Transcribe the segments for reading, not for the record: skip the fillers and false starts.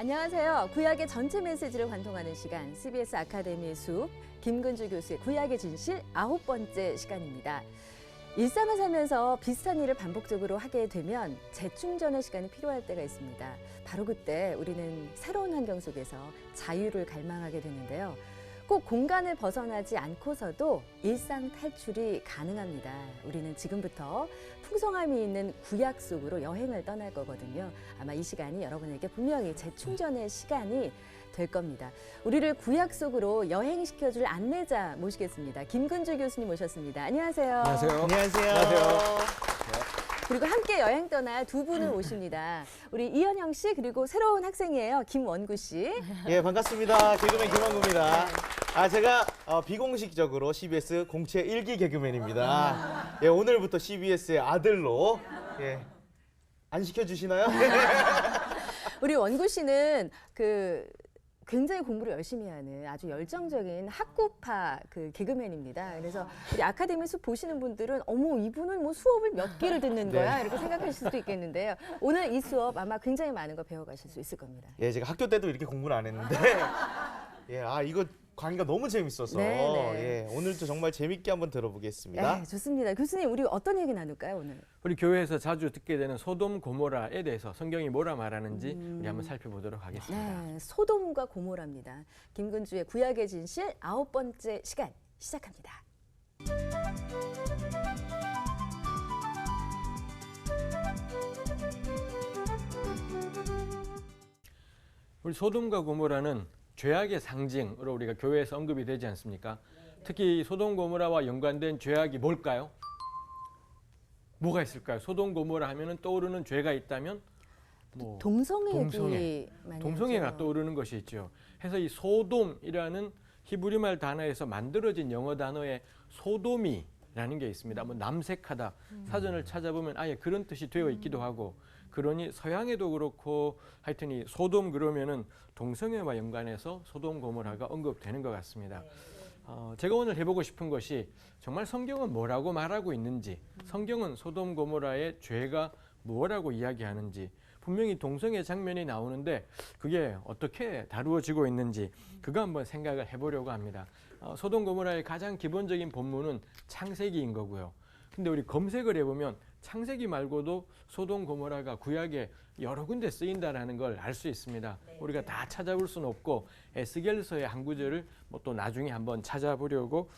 안녕하세요. 구약의 전체 메시지를 관통하는 시간, CBS 아카데미의 숲, 김근주 교수의 구약의 진실 9번째 시간입니다. 일상을 살면서 비슷한 일을 반복적으로 하게 되면 재충전의 시간이 필요할 때가 있습니다. 바로 그때 우리는 새로운 환경 속에서 자유를 갈망하게 되는데요. 꼭 공간을 벗어나지 않고서도 일상 탈출이 가능합니다. 우리는 지금부터 풍성함이 있는 구약 속으로 여행을 떠날 거거든요. 아마 이 시간이 여러분에게 분명히 재충전의 시간이 될 겁니다. 우리를 구약 속으로 여행시켜줄 안내자 모시겠습니다. 김근주 교수님 모셨습니다. 안녕하세요. 안녕하세요. 안녕하세요. 안녕하세요. 그리고 함께 여행 떠날 두 분을 모십니다. 우리 이현영 씨 그리고 새로운 학생이에요. 김원구 씨. 예, 반갑습니다. 개그맨 김원구입니다. 제가 비공식적으로 CBS 공채 일기 개그맨입니다. 예, 오늘부터 CBS의 아들로 안 시켜주시나요? 우리 원구 씨는 굉장히 공부를 열심히 하는 아주 열정적인 학구파 개그맨입니다. 그래서 우리 아카데미 숲 보시는 분들은 어머 이분은 뭐 수업을 몇 개를 듣는 거야 이렇게 생각하실 수도 있겠는데요. 오늘 이 수업 아마 굉장히 많은 거 배워가실 수 있을 겁니다. 예, 제가 학교 때도 이렇게 공부는 안 했는데 이거 강의가 너무 재밌어서 네. 오늘도 정말 재밌게 한번 들어보겠습니다. 네, 좋습니다. 교수님 우리 어떤 얘기 나눌까요 오늘? 우리 교회에서 자주 듣게 되는 소돔 고모라에 대해서 성경이 뭐라 말하는지 우리 한번 살펴보도록 하겠습니다. 네, 소돔과 고모라입니다. 김근주의 구약의 진실 9번째 시간 시작합니다. 우리 소돔과 고모라는 죄악의 상징으로 우리가 교회에서 언급이 되지 않습니까? 특히 소돔 고모라와 연관된 죄악이 뭘까요? 뭐가 있을까요? 소돔 고모라 하면은 떠오르는 죄가 있다면 뭐 동성애 얘기 많이 동성애가 하죠. 떠오르는 것이 있죠. 그래서 이 소돔이라는 히브리말 단어에서 만들어진 영어 단어에 소돔이라는 게 있습니다. 뭐 남색하다. 사전을 찾아보면 아예 그런 뜻이 되어 있기도 하고 그러니 서양에도 그렇고 하여튼 이 소돔 그러면은 동성애와 연관해서 소돔 고모라가 언급되는 것 같습니다. 제가 오늘 해보고 싶은 것이 정말 성경은 뭐라고 말하고 있는지, 성경은 소돔 고모라의 죄가 뭐라고 이야기하는지, 분명히 동성애 장면이 나오는데 그게 어떻게 다루어지고 있는지 그거 한번 생각을 해보려고 합니다. 소돔 고모라의 가장 기본적인 본문은 창세기인 거고요. 근데 우리 검색을 해보면 창세기 말고도 소돔 고모라가 구약에 여러 군데 쓰인다라는 걸 알 수 있습니다. 우리가 다 찾아볼 수는 없고 에스겔서의 한 구절을 뭐 또 나중에 한번 찾아보려고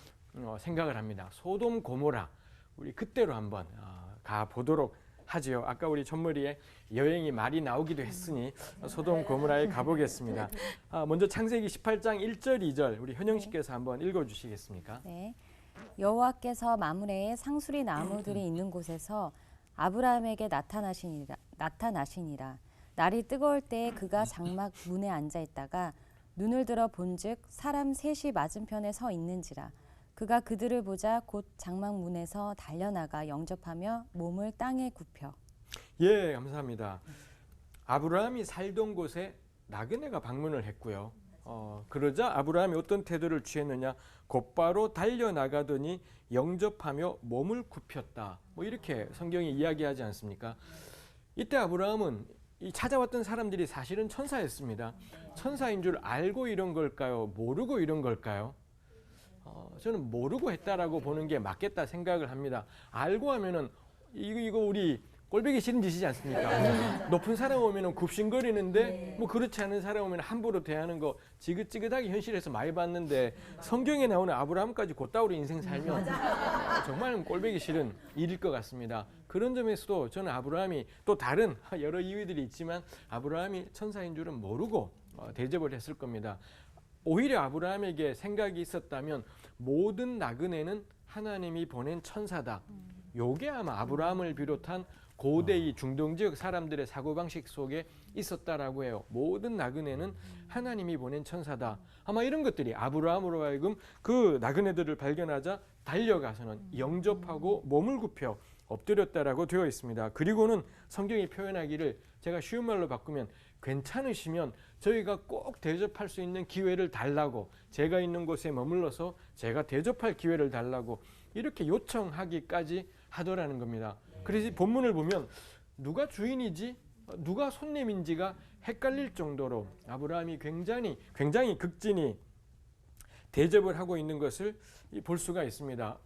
생각을 합니다. 소돔 고모라 우리 그때로 한번 가보도록 하지요. 아까 우리 첫머리에 여행이 말이 나오기도 했으니 소돔 고모라에 가보겠습니다. 먼저 창세기 18장 1절 2절 우리 현영 씨께서 한번 읽어주시겠습니까? 네. 여호와께서 마므레에 상수리 나무들이 있는 곳에서 아브라함에게 나타나시니라. 날이 뜨거울 때에 그가 장막 문에 앉아 있다가 눈을 들어 본즉 사람 셋이 맞은편에 서 있는지라. 그가 그들을 보자 곧 장막 문에서 달려나가 영접하며 몸을 땅에 굽혀. 예, 감사합니다. 아브라함이 살던 곳에 나그네가 방문을 했고요. 그러자 아브라함이 어떤 태도를 취했느냐? 곧바로 달려나가더니 영접하며 몸을 굽혔다. 뭐 이렇게 성경이 이야기하지 않습니까? 이때 아브라함은 이 찾아왔던 사람들이 사실은 천사였습니다. 천사인 줄 알고 이런 걸까요? 모르고 이런 걸까요? 저는 모르고 했다라고 보는 게 맞겠다 생각을 합니다. 알고 하면은 이거 우리 꼴보기 싫은 짓이지 않습니까? 높은 사람 오면은 굽신거리는데 뭐 그렇지 않은 사람 오면 함부로 대하는 거 지긋지긋하게 현실에서 많이 봤는데 성경에 나오는 아브라함까지 곧다우로 인생 살면 정말 꼴보기 싫은 일일 것 같습니다. 그런 점에서도 저는 아브라함이 또 다른 여러 이유들이 있지만 아브라함이 천사인 줄은 모르고 대접을 했을 겁니다. 오히려 아브라함에게 생각이 있었다면 모든 나그네는 하나님이 보낸 천사다. 요게 아마 아브라함을 비롯한 고대 이 중동 지역 사람들의 사고방식 속에 있었다라고 해요. 모든 나그네는 하나님이 보낸 천사다. 아마 이런 것들이 아브라함으로 하여금 그 나그네들을 발견하자 달려가서는 영접하고 몸을 굽혀 엎드렸다라고 되어 있습니다. 그리고는 성경이 표현하기를 제가 쉬운 말로 바꾸면 괜찮으시면 저희가 꼭 대접할 수 있는 기회를 달라고 제가 있는 곳에 머물러서 제가 대접할 기회를 달라고 이렇게 요청하기까지 하더라는 겁니다. 그래서 본문을 보면 누가 주인이지? 누가 손님인지가 헷갈릴 정도로 아브라함이 굉장히 극진히 대접을 하고 있는 것을 볼 수가 있습니다.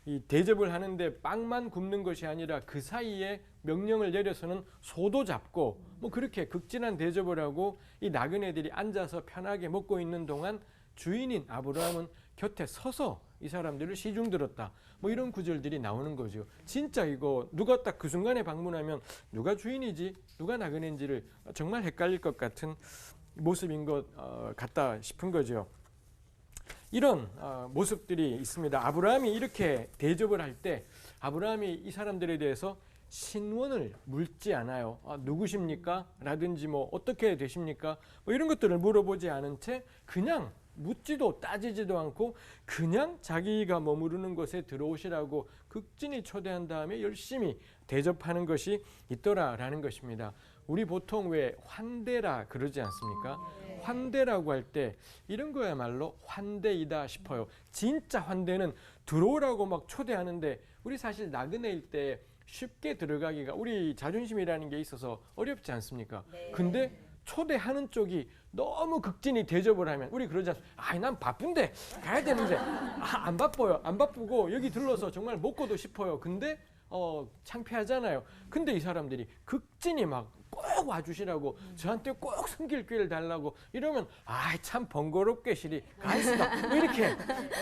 이 대접을 하는데 빵만 굽는 것이 아니라 그 사이에 명령을 내려서는 소도 잡고 그렇게 극진한 대접을 하고 이 나그네들이 앉아서 편하게 먹고 있는 동안 주인인 아브라함은 곁에 서서 이 사람들을 시중 들었다. 이런 구절들이 나오는 거죠. 진짜 이거 누가 딱 그 순간에 방문하면 누가 주인이지 누가 나그네인지를 정말 헷갈릴 것 같은 모습인 것 같다 싶은 거죠. 이런 모습들이 있습니다. 아브라함이 이렇게 대접을 할 때 아브라함이 이 사람들에 대해서 신원을 묻지 않아요. 누구십니까? 라든지 어떻게 되십니까? 이런 것들을 물어보지 않은 채 그냥 묻지도 따지지도 않고 그냥 자기가 머무르는 곳에 들어오시라고 극진히 초대한 다음에 열심히 대접하는 것이 있더라라는 것입니다. 우리 보통 왜 환대라 그러지 않습니까? 환대라고 할 때 이런 거야말로 환대이다 싶어요. 진짜 환대는 들어오라고 막 초대하는데 우리 사실 나그네일 때 쉽게 들어가기가 우리 자존심이라는 게 있어서 어렵지 않습니까? 근데 초대하는 쪽이 너무 극진히 대접을 하면 우리 그러지 않습니까? 난 바쁜데 가야 되는데 안 바빠요. 안 바쁘고 여기 들러서 정말 먹고도 싶어요. 근데 창피하잖아요. 근데 이 사람들이 극진히 막 꼭 와주시라고 저한테 꼭 섬길 기회를 달라고 이러면 참 번거롭게 시리 가있다 이렇게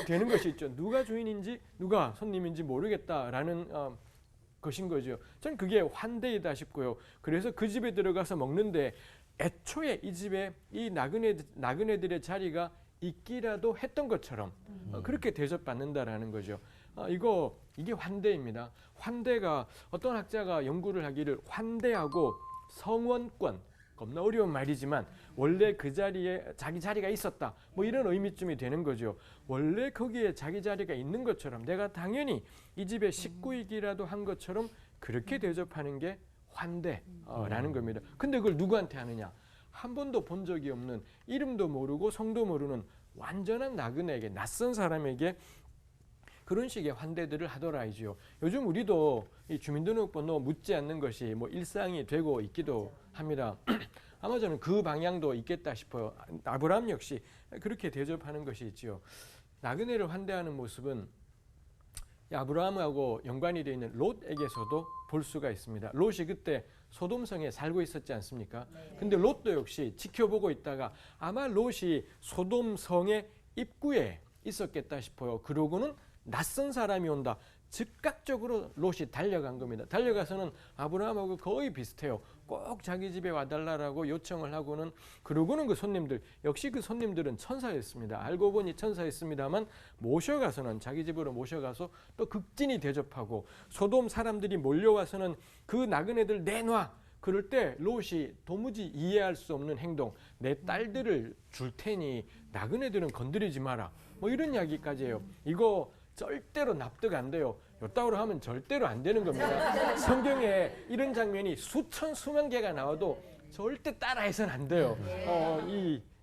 되는 것이 있죠. 누가 주인인지 누가 손님인지 모르겠다라는 것인 거죠. 전 그게 환대이다 싶고요. 그래서 그 집에 들어가서 먹는데 애초에 이 집에 이 나그네들의 자리가 있기라도 했던 것처럼 그렇게 대접받는다라는 거죠. 이게 환대입니다. 환대가 어떤 학자가 연구를 하기를 환대하고 성원권, 겁나 어려운 말이지만 원래 그 자리에 자기 자리가 있었다. 이런 의미쯤이 되는 거죠. 원래 거기에 자기 자리가 있는 것처럼 내가 당연히 이 집의 식구이기라도 한 것처럼 그렇게 대접하는 게 환대라는 겁니다. 근데 그걸 누구한테 하느냐? 한 번도 본 적이 없는 이름도 모르고 성도 모르는 완전한 나그네에게 낯선 사람에게 그런 식의 환대들을 하더라이지요. 요즘 우리도 이 주민등록번호 묻지 않는 것이 일상이 되고 있기도 합니다. 아마 저는 그 방향도 있겠다 싶어요. 아브라함 역시 그렇게 대접하는 것이 있지요. 나그네를 환대하는 모습은 아브라함하고 연관이 되어 있는 롯에게서도 볼 수가 있습니다. 롯이 그때 소돔성에 살고 있었지 않습니까? 근데 롯도 역시 지켜보고 있다가 아마 롯이 소돔성의 입구에 있었겠다 싶어요. 그러고는 낯선 사람이 온다. 즉각적으로 롯이 달려간 겁니다. 달려가서는 아브라함하고 거의 비슷해요. 꼭 자기 집에 와달라고 요청을 하고는 그러고는 그 손님들 역시 그 손님들은 천사였습니다. 알고 보니 천사였습니다만 모셔가서는 자기 집으로 모셔가서 또 극진히 대접하고 소돔 사람들이 몰려와서는 그 나그네들 내놔. 그럴 때 롯이 도무지 이해할 수 없는 행동, 내 딸들을 줄 테니 나그네들은 건드리지 마라. 이런 이야기까지 해요. 이거 절대로 납득 안 돼요. 요따구로 하면 절대로 안 되는 겁니다. 성경에 이런 장면이 수만 개가 나와도 절대 따라해서는 안 돼요.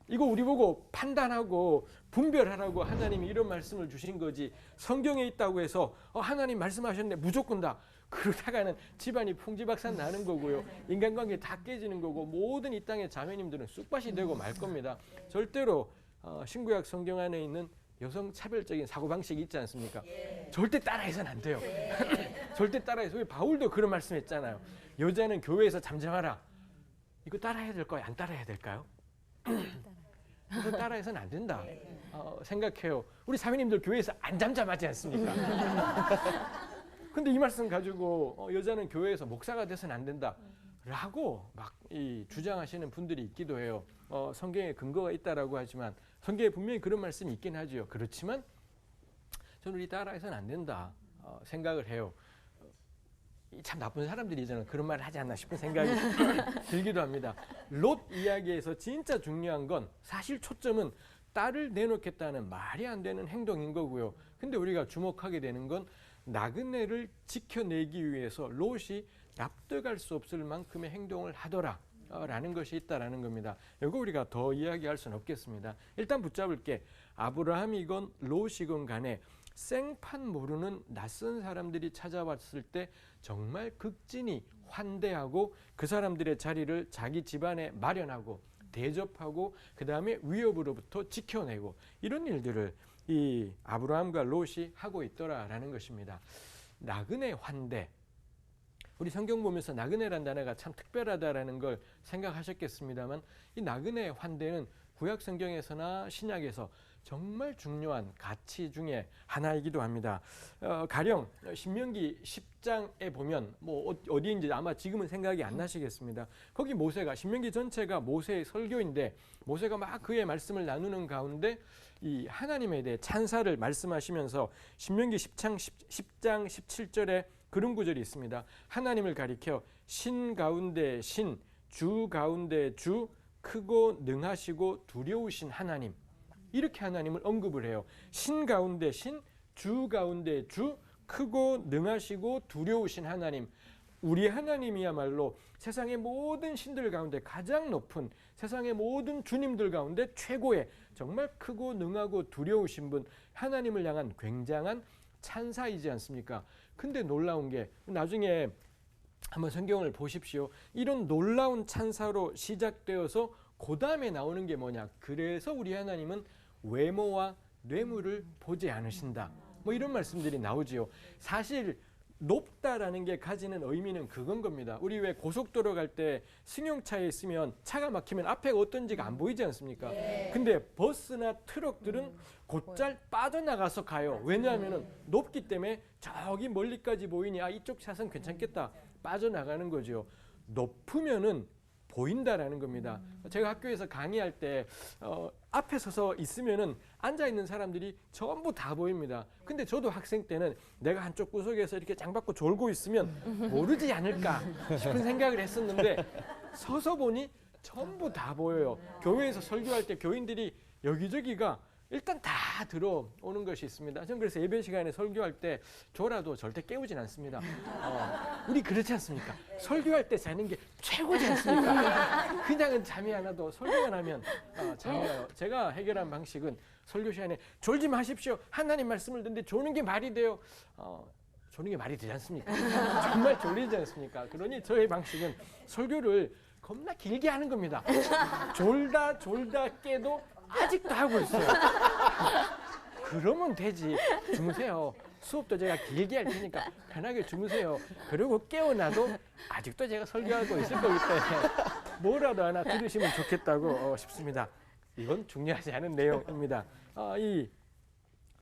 이거 우리 보고 판단하고 분별하라고 하나님이 이런 말씀을 주신 거지 성경에 있다고 해서 하나님 말씀하셨네 무조건 다 그러다가는 집안이 풍지박산 나는 거고요. 인간관계 다 깨지는 거고 모든 이 땅의 자매님들은 쑥밭이 되고 말 겁니다. 절대로 신구약 성경 안에 있는 여성 차별적인 사고방식이 있지 않습니까? 절대 따라해서는 안 돼요. 절대 따라해서 우리 바울도 그런 말씀했잖아요. 여자는 교회에서 잠잠하라. 이거 따라해야 될 거야? 안 따라해야 될까요? 이거 따라해서는 안 된다. 생각해요. 우리 사모님들 교회에서 안 잠잠하지 않습니까? 근데 이 말씀 가지고 여자는 교회에서 목사가 돼서는 안 된다. 라고 막 주장하시는 분들이 있기도 해요. 성경에 근거가 있다라고 하지만 성경에 분명히 그런 말씀이 있긴 하죠. 그렇지만 저는 우리 따라해서는 안 된다 생각을 해요. 참 나쁜 사람들이 저는 그런 말을 하지 않나 싶은 생각이 들기도 합니다. 롯 이야기에서 진짜 중요한 건 사실 초점은 딸을 내놓겠다는 말이 안 되는 행동인 거고요. 근데 우리가 주목하게 되는 건 나그네를 지켜내기 위해서 롯이 납득할 수 없을 만큼의 행동을 하더라 라는 것이 있다라는 겁니다. 이거 우리가 더 이야기할 수는 없겠습니다. 일단 붙잡을 게 아브라함이건 롯이건 간에 생판 모르는 낯선 사람들이 찾아왔을 때 정말 극진히 환대하고 그 사람들의 자리를 자기 집안에 마련하고 대접하고 그 다음에 위협으로부터 지켜내고 이런 일들을 이 아브라함과 롯이 하고 있더라라는 것입니다. 나그네 환대. 우리 성경 보면서 나그네란 단어가 참 특별하다라는 걸 생각하셨겠습니다만 이 나그네 환대는 구약 성경에서나 신약에서 정말 중요한 가치 중에 하나이기도 합니다. 가령 신명기 10장에 보면 뭐 어디인지 아마 지금은 생각이 안 나시겠습니다. 거기 모세가 신명기 전체가 모세의 설교인데 모세가 막 그의 말씀을 나누는 가운데 이 하나님에 대해 찬사를 말씀하시면서 신명기 10장 17절에 그런 구절이 있습니다. 하나님을 가리켜 신 가운데 신, 주 가운데 주, 크고 능하시고 두려우신 하나님. 이렇게 하나님을 언급을 해요. 신 가운데 신, 주 가운데 주, 크고 능하시고 두려우신 하나님. 우리 하나님이야말로 세상의 모든 신들 가운데 가장 높은, 세상의 모든 주님들 가운데 최고의 정말 크고 능하고 두려우신 분, 하나님을 향한 굉장한 찬사이지 않습니까? 근데 놀라운 게 나중에 한번 성경을 보십시오. 이런 놀라운 찬사로 시작되어서 그 다음에 나오는 게 뭐냐? 그래서 우리 하나님은 외모와 뇌물을 보지 않으신다. 뭐 이런 말씀들이 나오지요. 사실 높다라는 게 가지는 의미는 그건 겁니다. 우리 왜 고속도로 갈 때 승용차에 있으면 차가 막히면 앞에가 어떤지가 안 보이지 않습니까? 근데 버스나 트럭들은 곧잘 빠져나가서 가요. 왜냐하면 높기 때문에 저기 멀리까지 보이니 아 이쪽 차선 괜찮겠다. 빠져나가는 거죠. 높으면은 보인다라는 겁니다. 제가 학교에서 강의할 때 앞에 서서 있으면은 앉아 있는 사람들이 전부 다 보입니다. 근데 저도 학생 때는 내가 한쪽 구석에서 이렇게 장받고 졸고 있으면 모르지 않을까 싶은 생각을 했었는데 서서 보니 전부 다 보여요. 교회에서 설교할 때 교인들이 여기저기가 일단 다 들어오는 것이 있습니다. 저는 그래서 예배 시간에 설교할 때 졸아도 절대 깨우진 않습니다. 우리 그렇지 않습니까? 설교할 때 자는 게 최고지 않습니까? 그냥은 잠이 안 와도 설교만 하면 잠이 와요. 제가 해결한 방식은 설교 시간에 졸지 마십시오. 하나님 말씀을 듣는데 조는 게 말이 돼요. 조는 게 말이 되지 않습니까? 정말 졸리지 않습니까? 그러니 저의 방식은 설교를 겁나 길게 하는 겁니다. 졸다 깨도 아직도 하고 있어요. 그러면 되지. 주무세요. 수업도 제가 길게 할 테니까 편하게 주무세요. 그리고 깨어나도 아직도 제가 설교하고 있을 거기 때문에 뭐라도 하나 들으시면 좋겠다고 싶습니다. 이건 중요하지 않은 내용입니다. 이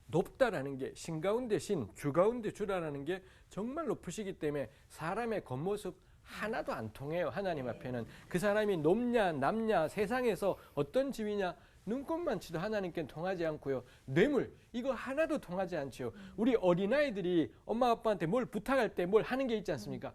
높다라는 게 신 가운데 신, 주 가운데 주라는 게 정말 높으시기 때문에 사람의 겉모습 하나도 안 통해요. 하나님 앞에는. 그 사람이 높냐 남냐 세상에서 어떤 지위냐 눈곱만 치도 하나님께는 통하지 않고요. 뇌물 이거 하나도 통하지 않죠. 우리 어린아이들이 엄마 아빠한테 뭘 부탁할 때 뭘 하는 게 있지 않습니까?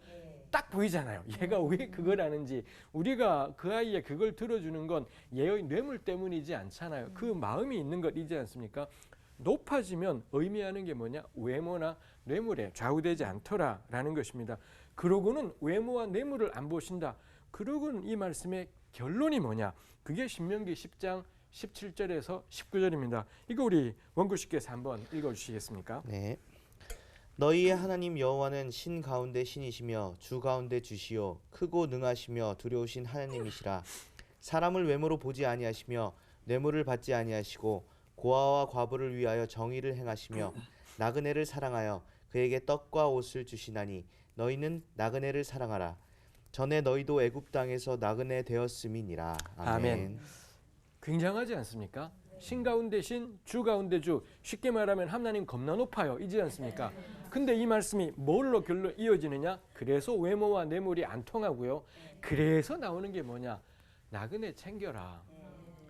딱 보이잖아요. 얘가 왜 그걸 하는지. 우리가 그 아이의 그걸 들어주는 건 얘의 뇌물 때문이지 않잖아요. 그 마음이 있는 것이지 않습니까? 높아지면 의미하는 게 뭐냐? 외모나 뇌물에 좌우되지 않더라라는 것입니다. 그러고는 외모와 뇌물을 안 보신다. 그러고는 이 말씀의 결론이 뭐냐? 그게 신명기 10장 17절에서 19절입니다. 이거 우리 원구씨께서 한번 읽어주시겠습니까? 네. 너희의 하나님 여호와는 신 가운데 신이시며 주 가운데 주시요 크고 능하시며 두려우신 하나님이시라. 사람을 외모로 보지 아니하시며 뇌물을 받지 아니하시고 고아와 과부를 위하여 정의를 행하시며 나그네를 사랑하여 그에게 떡과 옷을 주시나니 너희는 나그네를 사랑하라. 전에 너희도 애굽 땅에서 나그네 되었음이니라. 아멘. 굉장하지 않습니까? 신 가운데 신, 주 가운데 주. 쉽게 말하면 하나님 겁나 높아요. 이지 않습니까? 근데 이 말씀이 뭘로 결론 이어지느냐? 그래서 외모와 뇌물이 안 통하고요. 그래서 나오는 게 뭐냐? 나그네 챙겨라.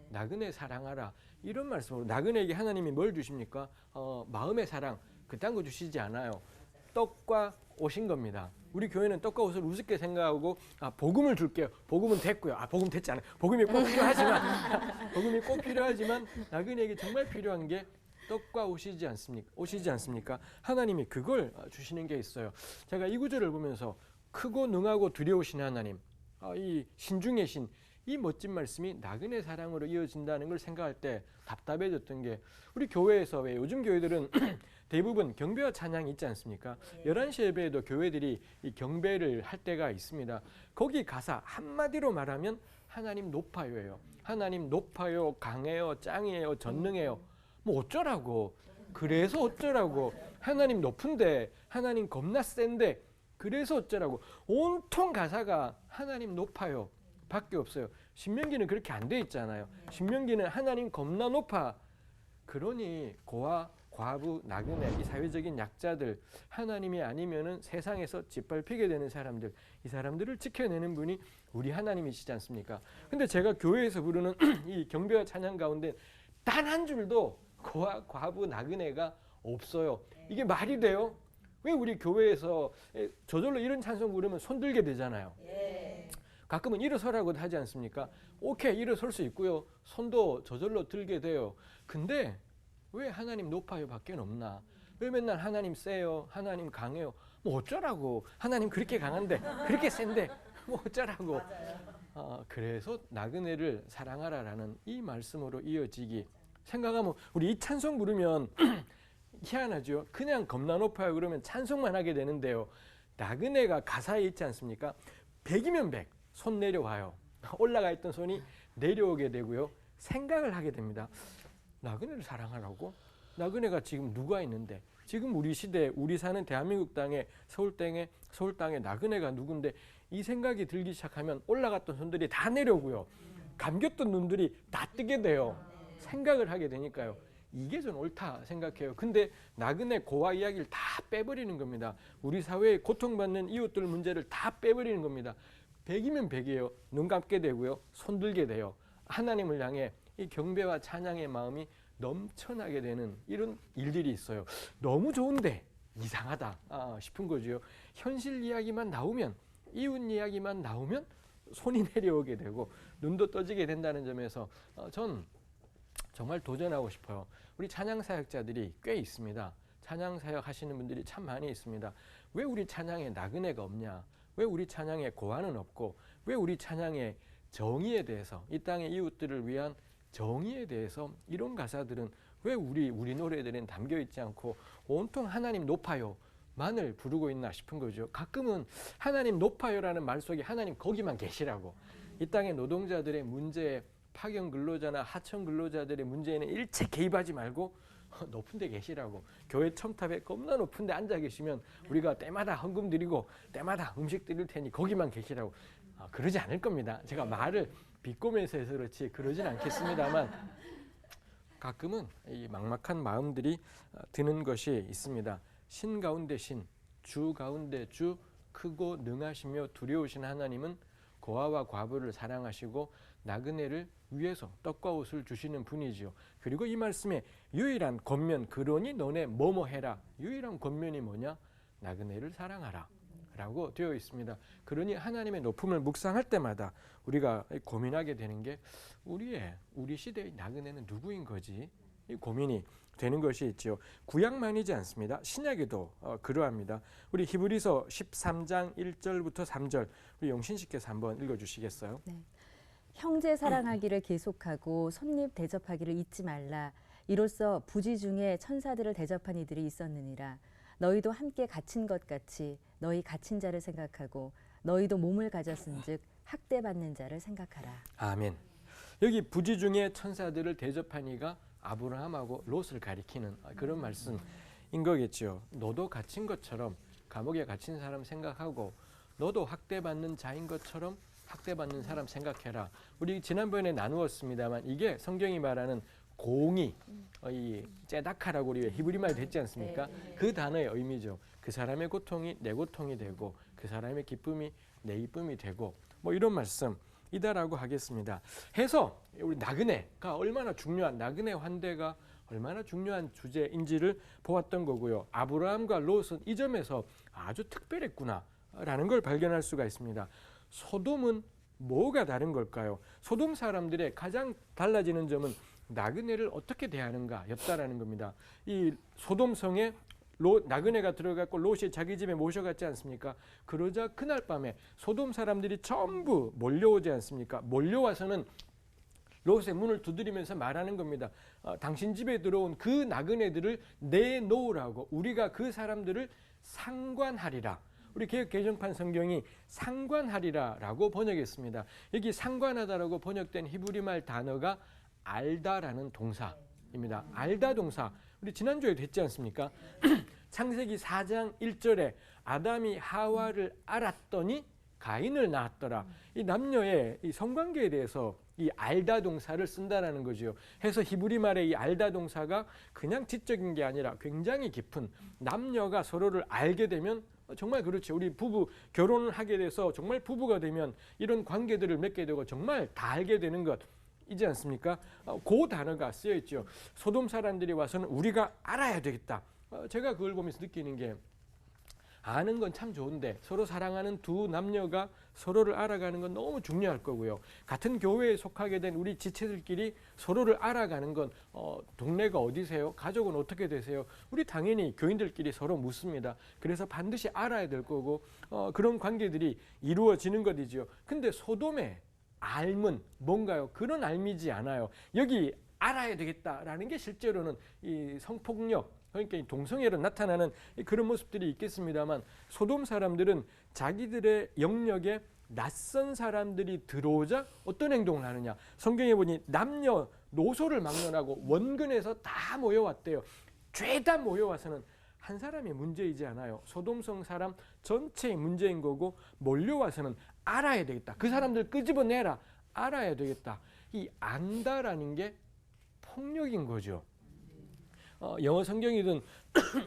나그네 사랑하라. 이런 말씀으로 나그네에게 하나님이 뭘 주십니까? 마음의 사랑. 그딴 거 주시지 않아요. 떡과 옷인 겁니다. 우리 교회는 떡과 옷을 우습게 생각하고 복음을 줄게요. 복음은 됐고요. 복음 됐지 않아요. 복음이 꼭 필요하지만 복음이 꼭 필요하지만 나그네에게 정말 필요한 게 떡과 옷이지 않습니까? 하나님이 그걸 주시는 게 있어요. 제가 이 구절을 보면서 크고 능하고 두려우신 하나님, 이 신중의 신, 이 멋진 말씀이 나그네 사랑으로 이어진다는 걸 생각할 때 답답해졌던 게 우리 교회에서 왜 요즘 교회들은 대부분 경배와 찬양이 있지 않습니까? 11시 예배에도 교회들이 이 경배를 할 때가 있습니다. 거기 가사 한마디로 말하면 하나님 높아요예요. 하나님 높아요, 강해요, 짱이에요, 전능해요. 뭐 어쩌라고. 그래서 어쩌라고. 하나님 높은데, 하나님 겁나 센데, 그래서 어쩌라고. 온통 가사가 하나님 높아요 밖에 없어요. 신명기는 그렇게 안 돼 있잖아요. 신명기는 하나님 겁나 높아. 그러니 고아, 과부, 나그네, 이 사회적인 약자들, 하나님이 아니면은 세상에서 짓밟히게 되는 사람들, 이 사람들을 지켜내는 분이 우리 하나님이시지 않습니까? 근데 제가 교회에서 부르는 이 경배와 찬양 가운데 단 한 줄도 고아, 과부, 나그네가 없어요. 이게 말이 돼요? 왜 우리 교회에서 저절로 이런 찬송 부르면 손 들게 되잖아요. 가끔은 일어서라고도 하지 않습니까? 오케이, 일어설 수 있고요. 손도 저절로 들게 돼요. 근데 왜 하나님 높아요 밖에 없나? 왜 맨날 하나님 세요, 하나님 강해요? 뭐 어쩌라고. 하나님 그렇게 강한데, 그렇게 센데 뭐 어쩌라고. 그래서 나그네를 사랑하라라는 이 말씀으로 이어지기. 생각하면 우리 이 찬송 부르면 희한하죠. 그냥 겁나 높아요 그러면 찬송만 하게 되는데요. 나그네가 가사에 있지 않습니까? 100이면 100, 손 내려와요. 올라가 있던 손이 내려오게 되고요. 생각을 하게 됩니다. 나그네를 사랑하라고? 나그네가 지금 누가 있는데? 지금 우리 시대, 우리 사는 대한민국 땅에, 서울 땅에 나그네가 누군데? 이 생각이 들기 시작하면 올라갔던 손들이 다 내려오고요. 감겼던 눈들이 다 뜨게 돼요. 생각을 하게 되니까요. 이게 전 옳다 생각해요. 근데 나그네 고아 이야기를 다 빼버리는 겁니다. 우리 사회에 고통받는 이웃들 문제를 다 빼버리는 겁니다. 100이면 100이에요. 눈 감게 되고요. 손 들게 돼요. 하나님을 향해 이 경배와 찬양의 마음이 넘쳐나게 되는 이런 일들이 있어요. 너무 좋은데 이상하다 싶은 거죠. 현실 이야기만 나오면, 이웃 이야기만 나오면 손이 내려오게 되고 눈도 떠지게 된다는 점에서 전 정말 도전하고 싶어요. 우리 찬양 사역자들이 꽤 있습니다. 찬양 사역 하시는 분들이 참 많이 있습니다. 왜 우리 찬양에 나그네가 없냐? 왜 우리 찬양에 고아는 없고, 왜 우리 찬양에 정의에 대해서, 이 땅의 이웃들을 위한 정의에 대해서 이런 가사들은 왜 우리 노래들은 담겨 있지 않고 온통 하나님 높아요 만을 부르고 있나 싶은 거죠. 가끔은 하나님 높아요라는 말 속에 하나님 거기만 계시라고. 이 땅의 노동자들의 문제에, 파견 근로자나 하청 근로자들의 문제에는 일체 개입하지 말고 높은 데 계시라고. 교회 첨탑에 겁나 높은 데 앉아 계시면 우리가 때마다 헌금 드리고 때마다 음식 드릴 테니 거기만 계시라고. 그러지 않을 겁니다. 제가 말을 비꼬면서 해서 그렇지 그러진 않겠습니다만 가끔은 이 막막한 마음들이 드는 것이 있습니다. 신 가운데 신, 주 가운데 주, 크고 능하시며 두려우신 하나님은 고아와 과부를 사랑하시고 나그네를 위해서 떡과 옷을 주시는 분이지요. 그리고 이 말씀에 유일한 권면, 그러니 너네 뭐뭐 해라. 유일한 권면이 뭐냐? 나그네를 사랑하라 라고 되어 있습니다. 그러니 하나님의 높음을 묵상할 때마다 우리가 고민하게 되는 게 우리 시대의 나그네는 누구인 거지? 이 고민이 되는 것이 있죠. 구약만이지 않습니다. 신약에도 그러합니다. 우리 히브리서 13장 1절부터 3절 우리 용신씨께서 한번 읽어주시겠어요? 네. 형제 사랑하기를 계속하고 손님 대접하기를 잊지 말라. 이로써 부지 중에 천사들을 대접한 이들이 있었느니라. 너희도 함께 갇힌 것 같이 너희 갇힌 자를 생각하고 너희도 몸을 가졌은즉 학대받는 자를 생각하라. 아멘. 여기 부지 중에 천사들을 대접한 이가 아브라함하고 롯을 가리키는 그런 말씀인 거겠죠. 너도 갇힌 것처럼 감옥에 갇힌 사람 생각하고 너도 학대받는 자인 것처럼 학대받는 사람 생각해라. 우리 지난번에 나누었습니다만 이게 성경이 말하는 공의, 이 째다카라고 우리 히브리 말 됐지 않습니까? 그 단어의 의미죠. 그 사람의 고통이 내 고통이 되고 그 사람의 기쁨이 내 기쁨이 되고 뭐 이런 말씀이다라고 하겠습니다. 해서 우리 나그네가 얼마나 중요한, 나그네 환대가 얼마나 중요한 주제인지를 보았던 거고요. 아브라함과 롯은 이 점에서 아주 특별했구나라는 걸 발견할 수가 있습니다. 소돔은 뭐가 다른 걸까요? 소돔 사람들의 가장 달라지는 점은 나그네를 어떻게 대하는가였다라는 겁니다. 이 소돔 성에 나그네가 들어갔고 롯이 자기 집에 모셔갔지 않습니까? 그러자 그날 밤에 소돔 사람들이 전부 몰려오지 않습니까? 몰려와서는 롯의 문을 두드리면서 말하는 겁니다. 당신 집에 들어온 그 나그네들을 내놓으라고. 우리가 그 사람들을 상관하리라. 우리 개역 개정판 성경이 상관하리라라고 번역했습니다. 여기 상관하다라고 번역된 히브리 말 단어가 알다라는 동사입니다. 알다 동사. 우리 지난주에도 했지 않습니까? 창세기 4장 1절에 아담이 하와를 알았더니 가인을 낳았더라. 이 남녀의 이 성관계에 대해서 이 알다 동사를 쓴다라는 거죠. 해서 히브리 말의 이 알다 동사가 그냥 지적인 게 아니라 굉장히 깊은, 남녀가 서로를 알게 되면 정말 그렇죠. 우리 부부 결혼을 하게 돼서 정말 부부가 되면 이런 관계들을 맺게 되고 정말 다 알게 되는 것 이지 않습니까? 그 단어가 쓰여 있죠. 소돔 사람들이 와서는 우리가 알아야 되겠다. 제가 그걸 보면서 느끼는 게, 아는 건 참 좋은데 서로 사랑하는 두 남녀가 서로를 알아가는 건 너무 중요할 거고요. 같은 교회에 속하게 된 우리 지체들끼리 서로를 알아가는 건 동네가 어디세요? 가족은 어떻게 되세요? 우리 당연히 교인들끼리 서로 묻습니다. 그래서 반드시 알아야 될 거고 그런 관계들이 이루어지는 것이죠. 근데 소돔의 알은 뭔가요? 그런 알미지 않아요. 여기 알아야 되겠다라는 게 실제로는 이 성폭력, 그러니까 동성애로 나타나는 그런 모습들이 있겠습니다만, 소돔 사람들은 자기들의 영역에 낯선 사람들이 들어오자 어떤 행동을 하느냐. 성경에 보니 남녀 노소를 막론하고 원근에서 다 모여왔대요. 죄다 모여와서는 한 사람의 문제이지 않아요. 소돔성 사람 전체의 문제인 거고, 몰려와서는 알아야 되겠다. 그 사람들 끄집어내라. 알아야 되겠다. 이 안다라는 게 폭력인 거죠. 영어 성경이든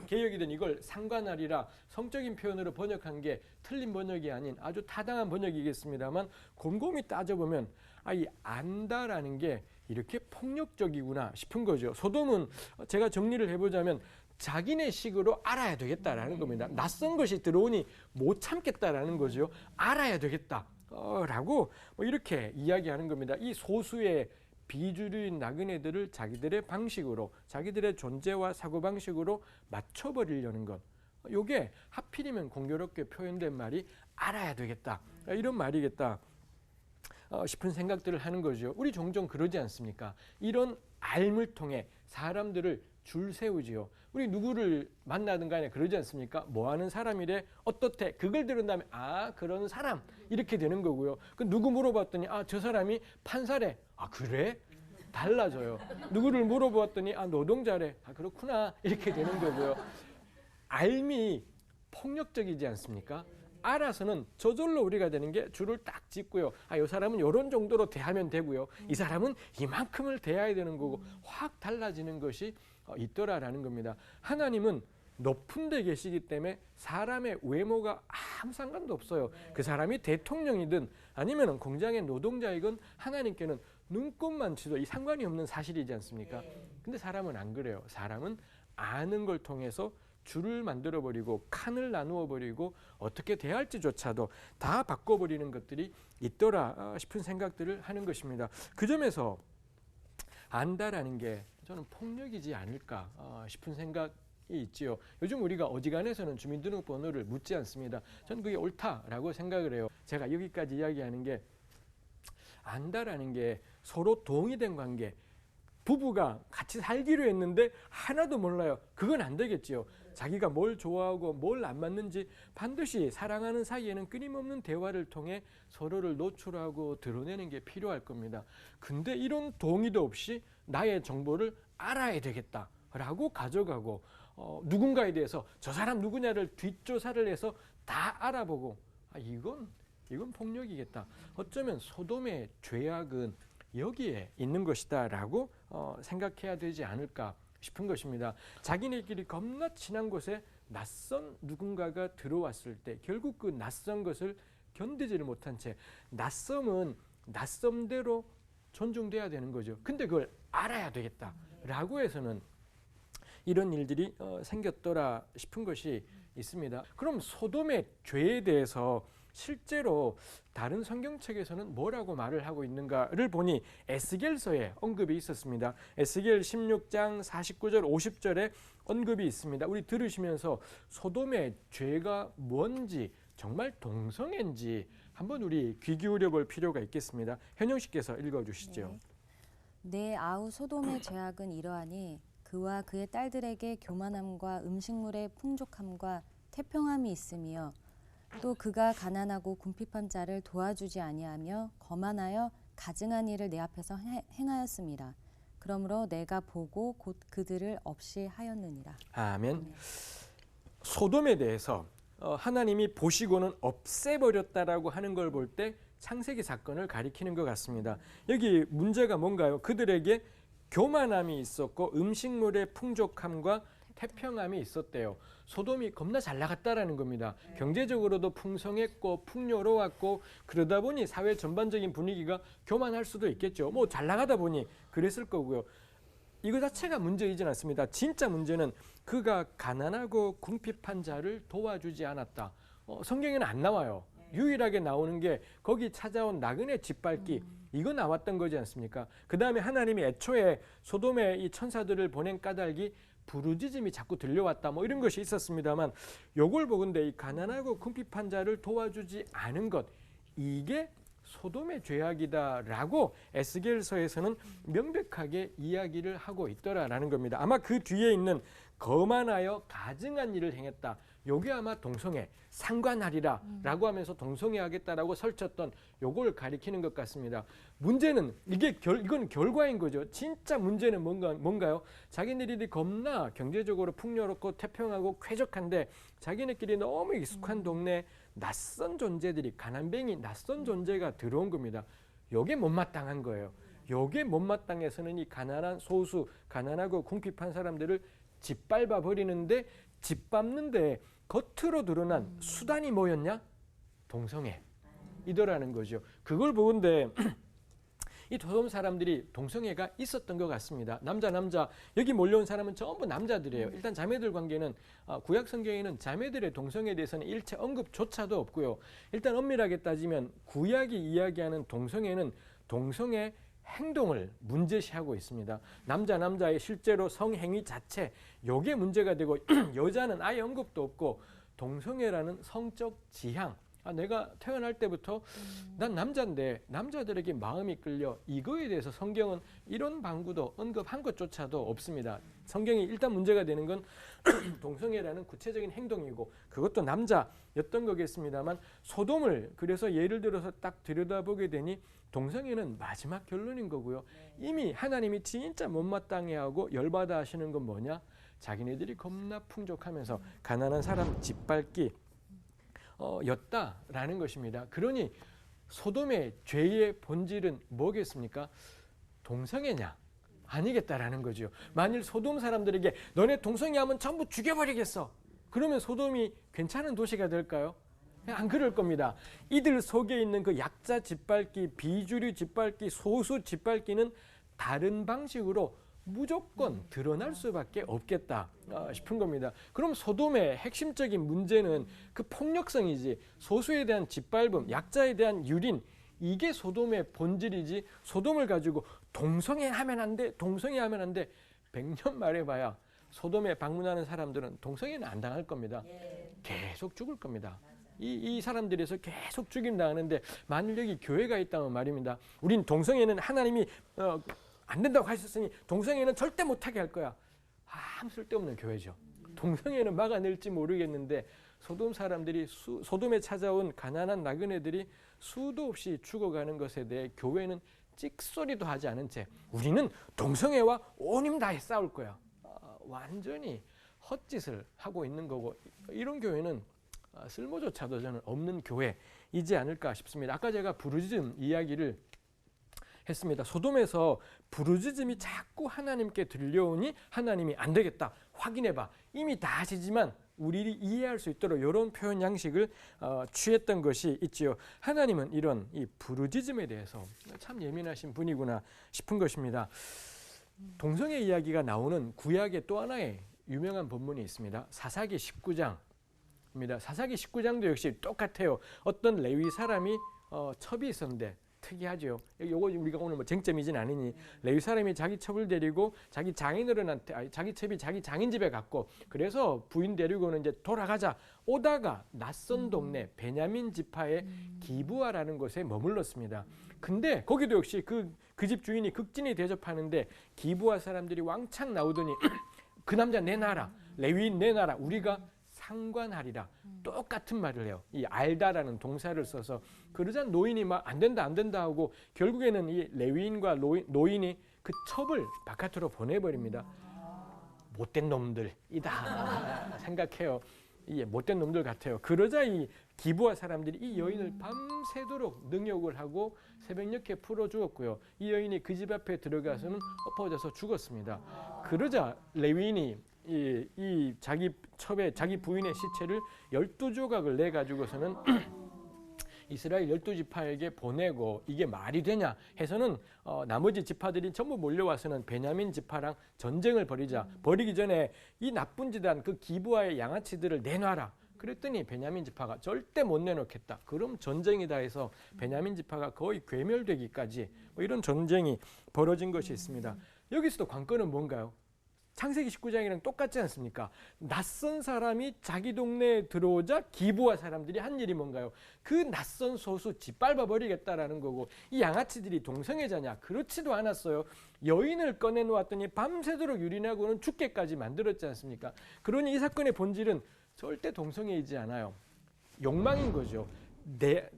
개역이든 이걸 상관하리라 성적인 표현으로 번역한 게 틀린 번역이 아닌 아주 타당한 번역이겠습니다만, 곰곰이 따져보면 이 안다라는 게 이렇게 폭력적이구나 싶은 거죠. 소돔은 제가 정리를 해보자면 자기네 식으로 알아야 되겠다라는 겁니다. 낯선 것이 들어오니 못 참겠다라는 거죠. 알아야 되겠다 라고 이렇게 이야기하는 겁니다. 이 소수의 비주류인 나그네들을 자기들의 방식으로, 자기들의 존재와 사고방식으로 맞춰버리려는 것. 이게 하필이면 공교롭게 표현된 말이 알아야 되겠다. 이런 말이겠다 싶은 생각들을 하는 거죠. 우리 종종 그러지 않습니까? 이런 알을 통해 사람들을 줄 세우지요. 우리 누구를 만나든 간에 그러지 않습니까? 뭐 하는 사람이래? 어떻대? 그걸 들은 다음에 그런 사람 이렇게 되는 거고요. 그 누구 물어봤더니 저 사람이 판사래. 그래? 달라져요. 누구를 물어보았더니 노동자래. 그렇구나. 이렇게 되는 거고요. 알미 폭력적이지 않습니까? 알아서는 저절로 우리가 되는 게 줄을 딱 짚고요. 이 사람은 이런 정도로 대하면 되고요. 이 사람은 이만큼을 대해야 되는 거고, 확 달라지는 것이 있더라라는 겁니다. 하나님은 높은 데 계시기 때문에 사람의 외모가 아무 상관도 없어요. 그 사람이 대통령이든 아니면 공장의 노동자이건 하나님께는 눈곱만 치도 이 상관이 없는 사실이지 않습니까? 근데 사람은 안 그래요. 사람은 아는 걸 통해서 줄을 만들어버리고 칸을 나누어버리고 어떻게 대할지조차도 다 바꿔버리는 것들이 있더라 싶은 생각들을 하는 것입니다. 그 점에서 안다라는 게 저는 폭력이지 않을까 싶은 생각이 있지요. 요즘 우리가 어지간해서는 주민등록번호를 묻지 않습니다. 저는 그게 옳다라고 생각을 해요. 제가 여기까지 이야기하는 게, 안다라는 게 서로 동의된 관계, 부부가 같이 살기로 했는데 하나도 몰라요. 그건 안 되겠지요. 자기가 뭘 좋아하고 뭘 안 맞는지 반드시 사랑하는 사이에는 끊임없는 대화를 통해 서로를 노출하고 드러내는 게 필요할 겁니다. 근데 이런 동의도 없이 나의 정보를 알아야 되겠다라고 가져가고 누군가에 대해서 저 사람 누구냐를 뒷조사를 해서 다 알아보고 이건 폭력이겠다. 어쩌면 소돔의 죄악은 여기에 있는 것이다라고 생각해야 되지 않을까 싶은 것입니다. 자기네끼리 겁나 친한 곳에 낯선 누군가가 들어왔을 때 결국 그 낯선 것을 견디지를 못한 채, 낯섦은 낯섦대로 존중돼야 되는 거죠. 근데 그걸 알아야 되겠다라고 해서는 이런 일들이 생겼더라 싶은 것이 있습니다. 그럼 소돔의 죄에 대해서 실제로 다른 성경책에서는 뭐라고 말을 하고 있는가를 보니 에스겔서에 언급이 있었습니다. 에스겔 16장 49절 50절에 언급이 있습니다. 우리 들으시면서 소돔의 죄가 뭔지, 정말 동성애인지 한번 우리 귀 기울여 볼 필요가 있겠습니다. 현영 씨께서 읽어주시죠. 네. 내 아우 소돔의 죄악은 이러하니 그와 그의 딸들에게 교만함과 음식물의 풍족함과 태평함이 있으며 또 그가 가난하고 궁핍한 자를 도와주지 아니하며 거만하여 가증한 일을 내 앞에서 행하였음이라. 그러므로 내가 보고 곧 그들을 없이 하였느니라. 아멘. 소돔에 대해서 하나님이 보시고는 없애버렸다라고 하는 걸 볼 때 창세기 사건을 가리키는 것 같습니다. 여기 문제가 뭔가요? 그들에게 교만함이 있었고 음식물의 풍족함과 태평함이 있었대요. 소돔이 겁나 잘 나갔다라는 겁니다. 경제적으로도 풍성했고 풍요로웠고 그러다 보니 사회 전반적인 분위기가 교만할 수도 있겠죠. 뭐 잘 나가다 보니 그랬을 거고요. 이거 자체가 문제이진 않습니다. 진짜 문제는 그가 가난하고 궁핍한 자를 도와주지 않았다. 성경에는 안 나와요. 유일하게 나오는 게 거기 찾아온 나그네 짓밟기 이거 나왔던 거지 않습니까? 그 다음에 하나님이 애초에 소돔에 이 천사들을 보낸 까닭이 부르짖음이 자꾸 들려왔다 뭐 이런 것이 있었습니다만 요걸 보건대 이 가난하고 궁핍한 자를 도와주지 않은 것 이게 소돔의 죄악이다라고 에스겔서에서는 명백하게 이야기를 하고 있더라라는 겁니다. 아마 그 뒤에 있는 거만하여 가증한 일을 행했다. 요게 아마 동성애, 상관하리라 라고 하면서 동성애하겠다라고 설쳤던 요걸 가리키는 것 같습니다. 문제는 이건 결과인 거죠. 진짜 문제는 뭔가요? 자기네들이 겁나 경제적으로 풍요롭고 태평하고 쾌적한데 자기네끼리 너무 익숙한 동네 낯선 존재들이 가난뱅이 낯선 존재가 들어온 겁니다. 요게 못마땅한 거예요. 요게 못마땅해서는 이 가난한 소수, 가난하고 궁핍한 사람들을 짓밟아 버리는데 짓밟는데 겉으로 드러난 수단이 뭐였냐? 동성애이더라는 거죠. 그걸 보건대 이 소돔 사람들이 동성애가 있었던 것 같습니다. 남자 여기 몰려온 사람은 전부 남자들이에요. 일단 자매들 관계는 구약 성경에는 자매들의 동성애에 대해서는 일체 언급조차도 없고요. 일단 엄밀하게 따지면 구약이 이야기하는 동성애는 동성애 행동을 문제시하고 있습니다. 남자의 실제로 성행위 자체 요게 문제가 되고 여자는 아예 언급도 없고 동성애라는 성적 지향 내가 태어날 때부터 난 남자인데 남자들에게 마음이 끌려 이거에 대해서 성경은 이런 방구도 언급한 것조차도 없습니다. 성경이 일단 문제가 되는 건 동성애라는 구체적인 행동이고 그것도 남자였던 거겠습니다만 소돔을 그래서 예를 들어서 딱 들여다보게 되니 동성애는 마지막 결론인 거고요. 이미 하나님이 진짜 못마땅해하고 열받아 하시는 건 뭐냐? 자기네들이 겁나 풍족하면서 가난한 사람 짓밟기 였다라는 것입니다. 그러니 소돔의 죄의 본질은 뭐겠습니까? 동성애냐? 아니겠다라는 거죠. 만일 소돔 사람들에게 너네 동성애하면 전부 죽여버리겠어. 그러면 소돔이 괜찮은 도시가 될까요? 안 그럴 겁니다. 이들 속에 있는 그 약자 짓밟기, 비주류 짓밟기, 소수 짓밟기는 다른 방식으로 무조건 드러날 수밖에 없겠다 싶은 겁니다. 그럼 소돔의 핵심적인 문제는 그 폭력성이지 소수에 대한 짓밟음, 약자에 대한 유린 이게 소돔의 본질이지 소돔을 가지고 동성애하면 안 돼, 동성애하면 안 돼 100년 말해봐야 소돔에 방문하는 사람들은 동성애는 안 당할 겁니다. 계속 죽을 겁니다. 이 사람들에서 계속 죽임당하는데 만일 여기 교회가 있다면 말입니다. 우린 동성애는 하나님이 안 된다고 하셨으니 동성애는 절대 못하게 할 거야. 아무 쓸데없는 교회죠. 동성애는 막아낼지 모르겠는데 소돔 사람들이 소돔에 찾아온 가난한 나그네들이 수도 없이 죽어가는 것에 대해 교회는 찍소리도 하지 않은 채 우리는 동성애와 온 힘 다해 싸울 거야. 완전히 헛짓을 하고 있는 거고 이런 교회는 쓸모조차도 저는 없는 교회이지 않을까 싶습니다. 아까 제가 부르짖음 이야기를 했습니다. 소돔에서 부르짖음이 자꾸 하나님께 들려오니 하나님이 안 되겠다. 확인해봐. 이미 다 하시지만 우리를 이해할 수 있도록 이런 표현 양식을 취했던 것이 있지요. 하나님은 이런 이 부르짖음에 대해서 참 예민하신 분이구나 싶은 것입니다. 동성애 이야기가 나오는 구약의 또 하나의 유명한 본문이 있습니다. 사사기 19장입니다. 사사기 19장도 역시 똑같아요. 어떤 레위 사람이 첩이 있었는데 특이하죠. 요거 우리가 오늘 뭐 쟁점이진 않으니 레위 사람이 자기 첩을 데리고 자기 장인어른한테 자기 첩이 자기 장인 집에 갔고 그래서 부인 데리고는 이제 돌아가자 오다가 낯선 동네 베냐민 지파의 기브아라는 곳에 머물렀습니다. 근데 거기도 역시 그 집 주인이 극진히 대접하는데 기브아 사람들이 왕창 나오더니 그 남자 내놔라 레위인 내놔라 우리가 상관하리라 똑같은 말을 해요. 이 알다라는 동사를 써서 그러자 노인이 막 안 된다 하고 결국에는 이 레위인과 노인이 그 첩을 바깥으로 보내버립니다. 못된 놈들이다 생각해요. 이게 못된 놈들 같아요. 그러자 이 기브아 사람들이 이 여인을 밤새도록 능욕을 하고 새벽녘에 풀어 주었고요. 이 여인이 그 집 앞에 들어가서는 엎어져서 죽었습니다. 그러자 레위인이 이 자기 첩에 자기 부인의 시체를 12조각을 내 가지고서는 이스라엘 12지파에게 보내고 이게 말이 되냐 해서는 나머지 지파들이 전부 몰려와서는 베냐민 지파랑 전쟁을 벌이기 전에 이 나쁜 짓 한 그 기브아의 양아치들을 내놔라. 그랬더니 베냐민 지파가 절대 못 내놓겠다. 그럼 전쟁이다 해서 베냐민 지파가 거의 괴멸되기까지 뭐 이런 전쟁이 벌어진 것이 있습니다. 여기서도 관건은 뭔가요? 창세기 19장이랑 똑같지 않습니까? 낯선 사람이 자기 동네에 들어오자 기브아 사람들이 한 일이 뭔가요? 그 낯선 소수 짓밟아 버리겠다라는 거고 이 양아치들이 동성애자냐? 그렇지도 않았어요. 여인을 꺼내놓았더니 밤새도록 유린하고는 죽게까지 만들었지 않습니까? 그러니 이 사건의 본질은 절대 동성애이지 않아요. 욕망인 거죠.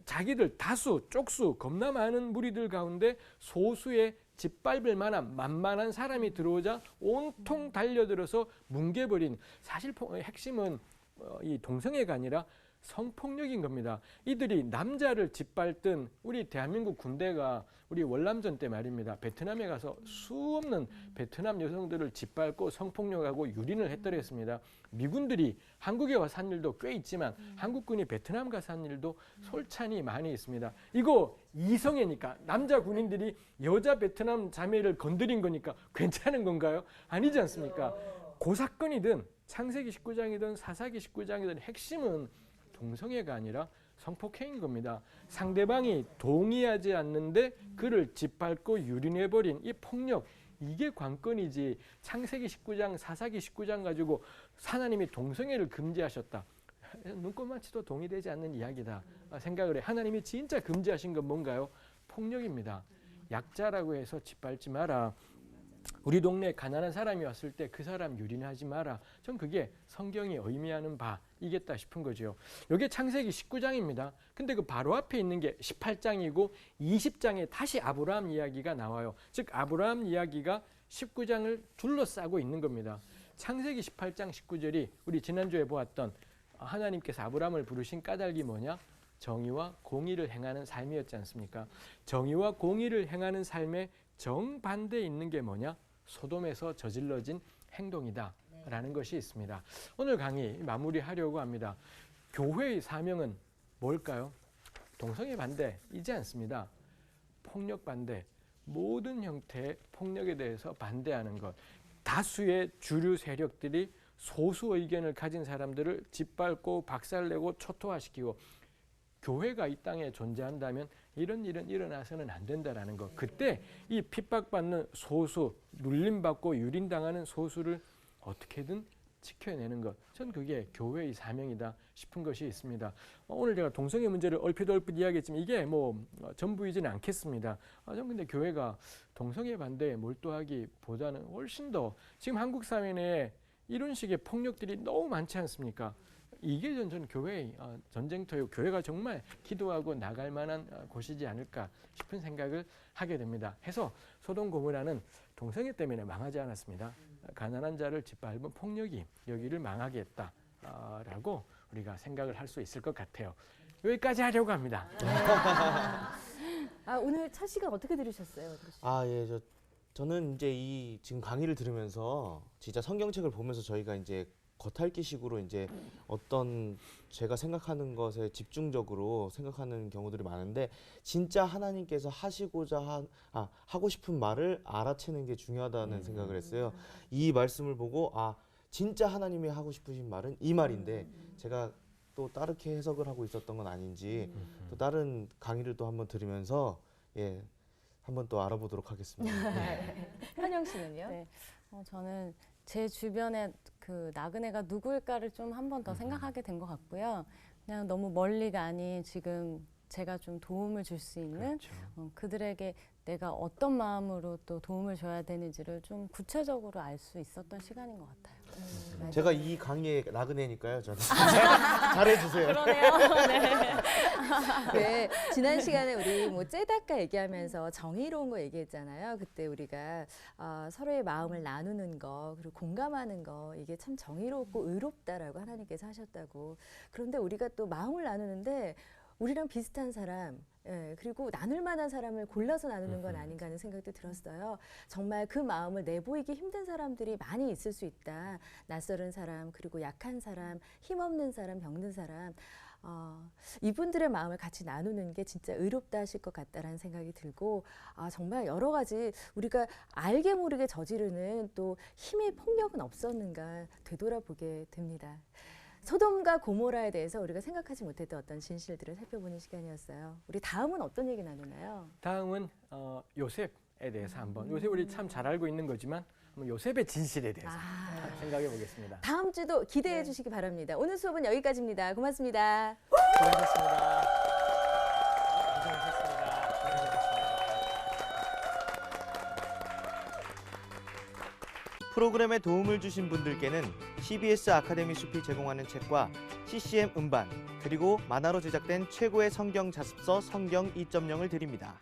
자기들 다수, 쪽수, 겁나 많은 무리들 가운데 소수의 짓밟을 만한 만만한 사람이 들어오자 온통 달려들어서 뭉개버린 사실 핵심은 이 동성애가 아니라 성폭력인 겁니다. 이들이 남자를 짓밟던 우리 대한민국 군대가 우리 월남전 때 말입니다. 베트남에 가서 수없는 베트남 여성들을 짓밟고 성폭력하고 유린을 했더랬습니다. 미군들이 한국에 와서 한 일도 꽤 있지만 한국군이 베트남 가서 한 일도 솔찬히 많이 있습니다. 이거 이성애니까 남자 군인들이 여자 베트남 자매를 건드린 거니까 괜찮은 건가요? 아니지 않습니까? 그 사건이든 창세기 19장이든 사사기 19장이든 핵심은 동성애가 아니라 성폭행인 겁니다. 상대방이 동의하지 않는데 그를 짓밟고 유린해버린 이 폭력, 이게 관건이지 창세기 19장, 사사기 19장 가지고 하나님이 동성애를 금지하셨다. 눈꼽만치도 동의되지 않는 이야기다 생각을 해. 하나님이 진짜 금지하신 건 뭔가요? 폭력입니다. 약자라고 해서 짓밟지 마라. 우리 동네에 가난한 사람이 왔을 때 그 사람 유린하지 마라. 전 그게 성경이 의미하는 바이겠다 싶은 거죠. 이게 창세기 19장입니다. 근데 그 바로 앞에 있는 게 18장이고 20장에 다시 아브라함 이야기가 나와요. 즉 아브라함 이야기가 19장을 둘러싸고 있는 겁니다. 창세기 18장 19절이 우리 지난주에 보았던 하나님께서 아브라함을 부르신 까닭이 뭐냐? 정의와 공의를 행하는 삶이었지 않습니까? 정의와 공의를 행하는 삶의 정반대에 있는 게 뭐냐? 소돔에서 저질러진 행동이다 라는 것이 있습니다. 오늘 강의 마무리하려고 합니다. 교회의 사명은 뭘까요? 동성애 반대이지 않습니다. 폭력 반대, 모든 형태의 폭력에 대해서 반대하는 것. 다수의 주류 세력들이 소수 의견을 가진 사람들을 짓밟고 박살내고 초토화시키고 교회가 이 땅에 존재한다면 이런 일은 일어나서는 안 된다라는 것. 그때 이 핍박받는 소수, 눌림받고 유린당하는 소수를 어떻게든 지켜내는 것. 전 그게 교회의 사명이다 싶은 것이 있습니다. 오늘 제가 동성애 문제를 얼핏 이야기했지만 이게 뭐 전부이지는 않겠습니다. 전 근데 교회가 동성애 반대에 몰두하기보다는 훨씬 더 지금 한국 사회 내에 이런 식의 폭력들이 너무 많지 않습니까? 이게 전 교회의 전쟁터요. 교회가 정말 기도하고 나갈 만한 곳이지 않을까 싶은 생각을 하게 됩니다. 해서 소돔 고모라는 동성애 때문에 망하지 않았습니다. 가난한 자를 짓밟은 폭력이 여기를 망하게 했다라고 우리가 생각을 할 수 있을 것 같아요. 여기까지 하려고 합니다. 오늘 첫 시간 어떻게 들으셨어요? 예, 저는 이제 지금 강의를 들으면서 진짜 성경책을 보면서 저희가 이제 겉핥기식으로 이제 어떤 제가 생각하는 것에 집중적으로 생각하는 경우들이 많은데 진짜 하나님께서 하고 싶은 말을 알아채는 게 중요하다는 생각을 했어요. 이 말씀을 보고 진짜 하나님이 하고 싶으신 말은 이 말인데 제가 또 다르게 해석을 하고 있었던 건 아닌지 또 다른 강의를 또 한번 들으면서 예, 한번 또 알아보도록 하겠습니다. 네. 현영 씨는요? 네. 저는 제 주변에 그 나그네가 누구일까를 좀 한 번 더 생각하게 된 것 같고요. 그냥 너무 멀리가 아닌 지금 제가 좀 도움을 줄 수 있는 그렇죠. 그들에게 내가 어떤 마음으로 또 도움을 줘야 되는지를 좀 구체적으로 알 수 있었던 시간인 것 같아요. 제가 이 강의의 나그네니까요. 저는 잘해주세요. 그러네요. 네. 네, 지난 시간에 우리 뭐 째닦아 얘기하면서 정의로운 거 얘기했잖아요. 그때 우리가 서로의 마음을 나누는 거 그리고 공감하는 거 이게 참 정의롭고 의롭다라고 하나님께서 하셨다고. 그런데 우리가 또 마음을 나누는데 우리랑 비슷한 사람, 예, 그리고 나눌 만한 사람을 골라서 나누는 건 아닌가 하는 생각도 들었어요. 정말 그 마음을 내보이기 힘든 사람들이 많이 있을 수 있다. 낯설은 사람, 그리고 약한 사람, 힘없는 사람, 병든 사람. 이분들의 마음을 같이 나누는 게 진짜 의롭다 하실 것 같다라는 생각이 들고, 정말 여러 가지 우리가 알게 모르게 저지르는 또 힘의 폭력은 없었는가 되돌아보게 됩니다. 소돔과 고모라에 대해서 우리가 생각하지 못했던 어떤 진실들을 살펴보는 시간이었어요. 우리 다음은 어떤 얘기 나누나요? 다음은 요셉에 대해서 한번 요셉 우리 참 잘 알고 있는 거지만 한번 요셉의 진실에 대해서 생각해 보겠습니다. 다음 주도 기대해 주시기 바랍니다. 오늘 수업은 여기까지입니다. 고맙습니다. 수고하셨습니다. 고생하셨습니다. 프로그램에 도움을 주신 분들께는 CBS 아카데미 숲이 제공하는 책과 CCM 음반 그리고 만화로 제작된 최고의 성경 자습서 성경 2.0을 드립니다.